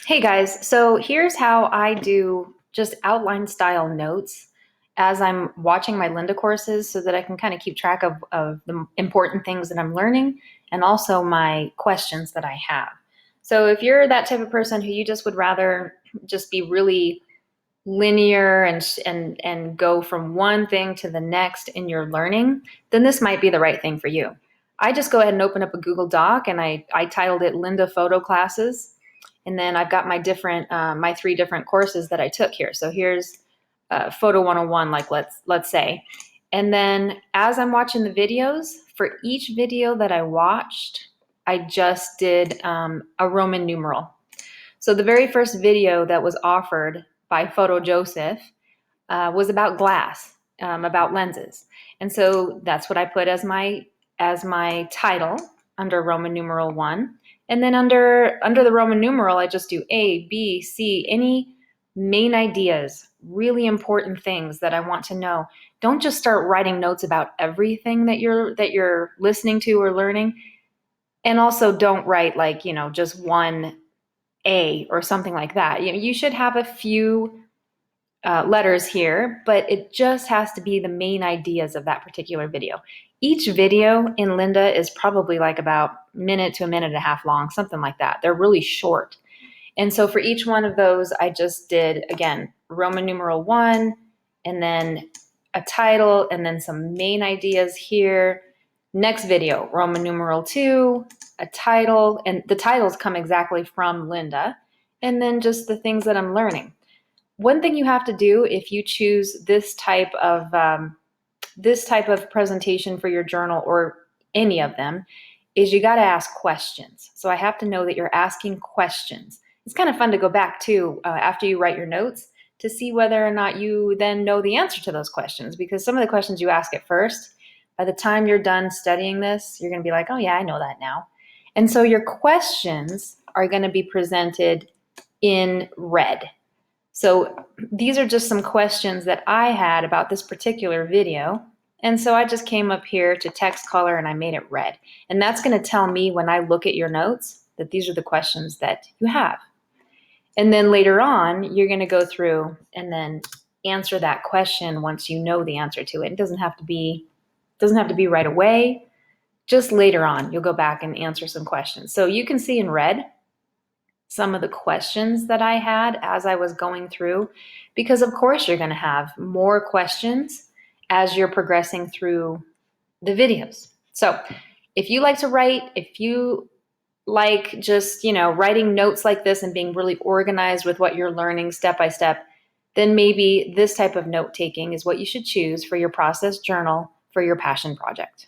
Hey guys, so here's how I do just outline style notes as I'm watching my Lynda courses so that I can kind of keep track of the important things that I'm learning and also my questions that I have. So if you're that type of person who you just would rather just be really linear and go from one thing to the next in your learning, then this might be the right thing for you. I just go ahead and open up a Google Doc and I titled it Lynda Photo Classes. And then I've got my three different courses that I took here. So here's Photo 101, like let's say. And then as I'm watching the videos, for each video that I watched, I just did a Roman numeral. So the very first video that was offered by Photo Joseph was about glass, about lenses. And so that's what I put as my title under Roman numeral 1. And then under the Roman numeral, I just do A, B, C, any main ideas, really important things that I want to know. Don't just start writing notes about everything that you're listening to or learning. And also don't write just one A or something like that. You should have a few letters here, but it just has to be the main ideas of that particular video. Each video in Lynda is probably like about a minute to a minute and a half long, something like that. They're really short. And so for each one of those, I just did, again, Roman numeral 1, and then a title, and then some main ideas here. Next video, Roman numeral 2, a title, and the titles come exactly from Lynda, and then just the things that I'm learning. One thing you have to do if you choose this type of presentation for your journal or any of them is you got to ask questions. So I have to know that you're asking questions. It's kind of fun to go back to after you write your notes to see whether or not you then know the answer to those questions, because some of the questions you ask at first, by the time you're done studying this, you're going to be like, oh yeah, I know that now. And so your questions are going to be presented in red. So these are just some questions that I had about this particular video. And so I just came up here to text color and I made it red. And that's going to tell me when I look at your notes that these are the questions that you have. And then later on, you're going to go through and then answer that question once you know the answer to it. It doesn't have to be right away. Just later on, you'll go back and answer some questions. So you can see in red some of the questions that I had as I was going through, because of course you're going to have more questions as you're progressing through the videos. So if you like to write, if you like just, writing notes like this and being really organized with what you're learning step by step, then maybe this type of note taking is what you should choose for your process journal for your passion project.